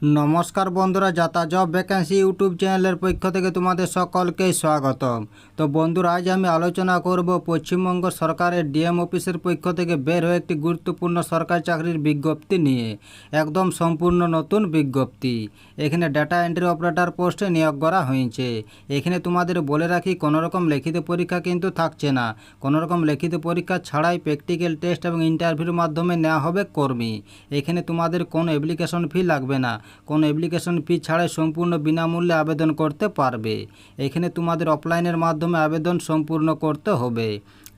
নমস্কার বন্ধুরা, যাতা জব ভ্যাকেন্সি ইউটিউব চ্যানেলের পক্ষ থেকে তোমাদের সকলকে স্বাগতম। তো বন্ধুরা, আজ আমি আলোচনা করব পশ্চিমবঙ্গ সরকারের ডিএম অফিসের পক্ষ থেকে বের হয়ে একটি গুরুত্বপূর্ণ সরকারি চাকরির বিজ্ঞপ্তি নিয়ে। একদম সম্পূর্ণ নতুন বিজ্ঞপ্তি। এখানে ডাটা এন্ট্রি অপারেটর পোস্টে নিয়োগ করা হয়েছে। এখানে তোমাদের বলে রাখি, কোনোরকম লিখিত পরীক্ষা কিন্তু থাকছে না। কোনোরকম লিখিত পরীক্ষা ছাড়াই প্র্যাকটিক্যাল টেস্ট এবং ইন্টারভিউর মাধ্যমে নেওয়া হবে কর্মী। এখানে তোমাদের কোনো অ্যাপ্লিকেশন ফি লাগবে না। কোনো অ্যাপ্লিকেশন ফি ছাড়াই সম্পূর্ণ বিনামূল্যে আবেদন করতে পারবে। এখানে তোমাদের অফলাইনের মাধ্যমে আবেদন সম্পূর্ণ করতে হবে।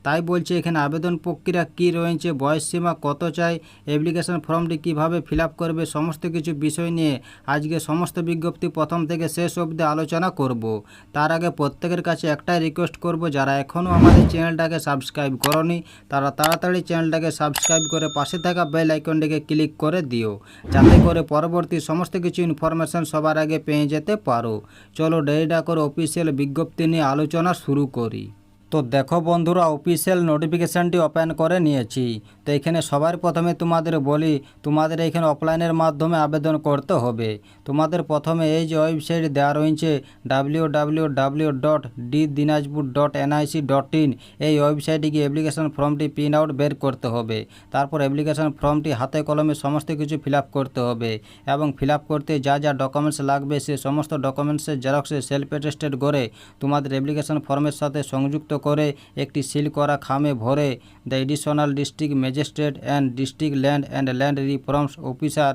তাই বলছে এখানে আবেদন প্রক্রিয়া কী রয়েছে, বয়সসীমা কত চাই, অ্যাপ্লিকেশন ফর্মটি কীভাবে ফিল আপ করবে, সমস্ত কিছু বিষয় নিয়ে আজকে সমস্ত বিজ্ঞপ্তি প্রথম থেকে শেষ অবধি আলোচনা করব। তার আগে প্রত্যেকের কাছে একটাই রিকোয়েস্ট করব, যারা এখনও আমাদের চ্যানেলটাকে সাবস্ক্রাইব করনি তারা তাড়াতাড়ি চ্যানেলটাকে সাবস্ক্রাইব করে পাশে থাকা বেল আইকনটিকে ক্লিক করে দিও, যাতে করে পরবর্তী সমস্ত কিছু ইনফরমেশন সবার আগে পেয়ে যেতে পারো। চলো দেরি না করে অফিসিয়াল বিজ্ঞপ্তি নিয়ে আলোচনা শুরু করি। তো দেখো বন্ধুরা, অফিসিয়াল নোটিফিকেশানটি ওপেন করে নিয়েছি। তো এখানে সবার প্রথমে তোমাদের বলি, তোমাদের এখানে অফলাইনের মাধ্যমে আবেদন করতে হবে। তোমাদের প্রথমে এই যে ওয়েবসাইট দেওয়া রয়েছে www.dinajpur.nic.in, এই ওয়েবসাইটে গিয়ে অ্যাপ্লিকেশন ফর্মটি প্রিন্ট আউট বের করতে হবে। তারপর অ্যাপ্লিকেশন ফর্মটি হাতে কলমে সমস্ত কিছু ফিল আপ করতে হবে এবং ফিল আপ করতে যা যা ডকুমেন্টস লাগবে সে সমস্ত ডকুমেন্টসের জেরক্সে সেলফ অ্যাটেস্টেড করে তোমাদের অ্যাপ্লিকেশন ফর্মের সাথে সংযুক্ত করে একটি সিল করা খামে ভরে the additional district magistrate and district land reforms officer,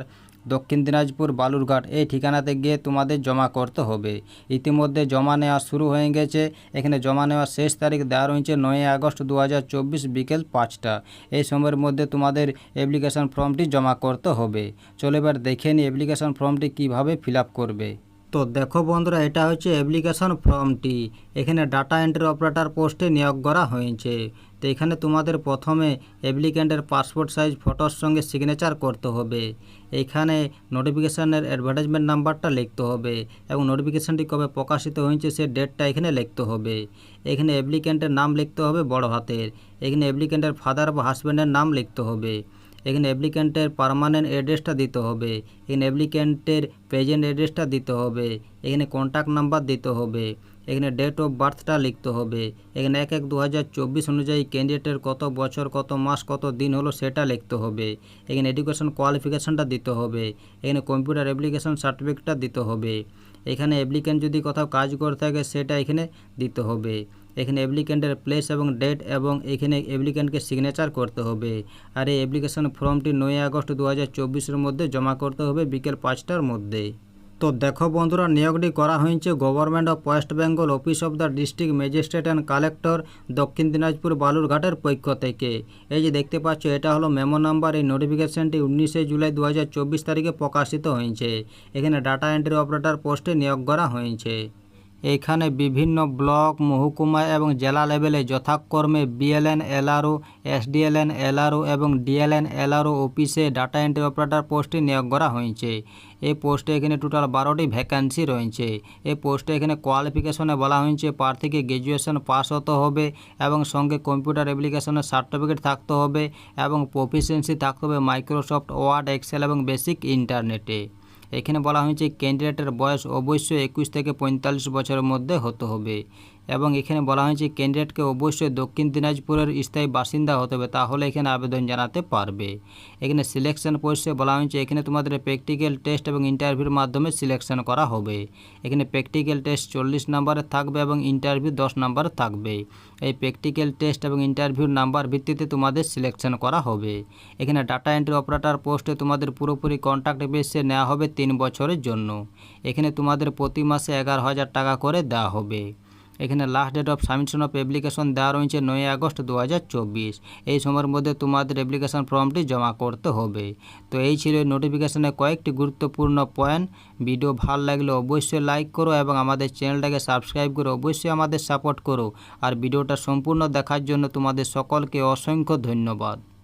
দক্ষিণ দিনাজপুর, বালুরঘাট, এই ঠিকানাতে গিয়ে তোমাদের জমা করতে হবে। ইতিমধ্যে জমা নেওয়া শুরু হয়ে গেছে। এখানে জমা নেওয়ার শেষ তারিখ দেওয়া রয়েছে 9 আগস্ট 2024 বিকেল 5টা। এই সময়ের মধ্যে তোমাদের অ্যাপ্লিকেশন ফর্মটি জমা করতে হবে। চলো এবার দেখে নিই অ্যাপ্লিকেশন ফর্মটি কীভাবে ফিল আপ করবে। তো দেখো বন্ধুরা, এটা হচ্ছে অ্যাপ্লিকেশন ফর্মটি। এখানে ডাটা এন্ট্রি অপারেটর পোস্টে নিয়োগ করা হয়েছে। তো এখানে তোমাদের প্রথমে অ্যাপ্লিক্যান্টের পাসপোর্ট সাইজ ফটোর সঙ্গে সিগনেচার করতে হবে। এখানে নোটিফিকেশানের অ্যাডভার্টাইজমেন্ট নাম্বারটা লিখতে হবে এবং নোটিফিকেশানটি কবে প্রকাশিত হয়েছে সে ডেটটা এখানে লিখতে হবে। এখানে অ্যাপ্লিক্যান্টের নাম লিখতে হবে বড় হাতের। এখানে অ্যাপ্লিক্যান্টের ফাদার বা হাজব্যান্ডের নাম লিখতে হবে। এখানে অ্যাপ্লিক্যান্টের পার্মানেন্ট অ্যাড্রেসটা দিতে হবে। এখানে অ্যাপ্লিক্যান্টের প্রেজেন্ট অ্যাড্রেসটা দিতে হবে। এখানে কন্ট্যাক্ট নাম্বার দিতে হবে। এখানে ডেট অফ বার্থটা লিখতে হবে। এখানে 1/1/2024 অনুযায়ী ক্যান্ডিডেটের কত বছর, কত মাস, কত দিন হলো সেটা লিখতে হবে। এখানে এডুকেশন কোয়ালিফিকেশানটা দিতে হবে। এখানে কম্পিউটার অ্যাপ্লিকেশন সার্টিফিকেটটা দিতে হবে। এখানে অ্যাপ্লিক্যান্ট যদি কোথাও কাজ করে থাকে সেটা এখানে দিতে হবে। এখানে অ্যাপ্লিক্যান্টের প্লেস এবং ডেট এবং এখানে অ্যাপ্লিক্যান্টকে সিগনেচার করতে হবে। আর এই অ্যাপ্লিকেশন ফর্মটি 9 আগস্ট 2024 মধ্যে জমা করতে হবে বিকেল 5টার মধ্যে। তো দেখো বন্ধুরা, নিয়োগটি করা হয়েছে government of West Bengal, office of the district magistrate and collector, দক্ষিণ দিনাজপুর, বালুরঘাটের পক্ষ থেকে। এই যে দেখতে পাচ্ছ, এটা হলো মেমো নাম্বার। এই নোটিফিকেশানটি 19 জুলাই 2024 তারিখে প্রকাশিত হয়েছে। এখানে ডাটা এন্ট্রি অপারেটর পোস্টে নিয়োগ করা হয়েছে। এখানে বিভিন্ন ব্লক, মহকুমা এবং জেলা লেভেলে যথাক্রমে বিএলএন এলআরও, এসডিএলএন এলআরও এবং ডিএলএন এলআরও অফিসে ডাটা এন্ট্রি অপারেটর পোস্টে নিয়োগ করা হয়েছে। এই পোস্টে এখানে টোটাল 12টি ভ্যাকান্সি রয়েছে। এই পোস্টে এখানে কোয়ালিফিকেশনে বলা হয়েছে প্রার্থীকে গ্র্যাজুয়েশন পাস হতে হবে এবং সঙ্গে কম্পিউটার অ্যাপ্লিকেশনের সার্টিফিকেট থাকতে হবে এবং প্রফিসিয়েন্সি থাকতে হবে মাইক্রোসফট ওয়ার্ড, এক্সেল এবং বেসিক ইন্টারনেটে। এখানে বলা হয়েছে ক্যান্ডিডেটের বয়স অবশ্যই 21 থেকে 45 বছরের মধ্যে হতে হবে এবং এখানে বলা হয়েছে ক্যান্ডিডেটকে অবশ্যই দক্ষিণ দিনাজপুরের স্থায়ী বাসিন্দা হতে হবে, তাহলে এখানে আবেদন জানাতে পারবে। এখানে সিলেকশন প্রসেসে বলা হয়েছে এখানে তোমাদের প্র্যাকটিক্যাল টেস্ট এবং ইন্টারভিউর মাধ্যমে সিলেকশন করা হবে। এখানে প্র্যাকটিক্যাল টেস্ট 40 নম্বরের থাকবে এবং ইন্টারভিউ 10 নম্বরের থাকবে। এই প্র্যাকটিক্যাল টেস্ট এবং ইন্টারভিউর নাম্বার ভিত্তিতে তোমাদের সিলেকশন করা হবে। এখানে ডাটা এন্ট্রি অপারেটর পোস্টে তোমাদের পুরোপুরি কন্ট্রাক্ট বেসে নেওয়া হবে 3 বছরের জন্য। এখানে তোমাদের প্রতি মাসে 11,000 টাকা করে দেওয়া হবে। এখানে last date of submission of application দেওয়া রয়েছে 9 আগস্ট 2024। এই সময়ের মধ্যে তোমাদের অ্যাপ্লিকেশন ফর্মটি জমা করতে হবে। তো এই ছিল নোটিফিকেশনের কয়েকটি গুরুত্বপূর্ণ পয়েন্ট। ভিডিও ভালো লাগলে অবশ্যই লাইক করো এবং আমাদের চ্যানেলটাকে সাবস্ক্রাইব করে অবশ্যই আমাদের সাপোর্ট করো। আর ভিডিওটা সম্পূর্ণ দেখার জন্য তোমাদের সকলকে অসংখ্য ধন্যবাদ।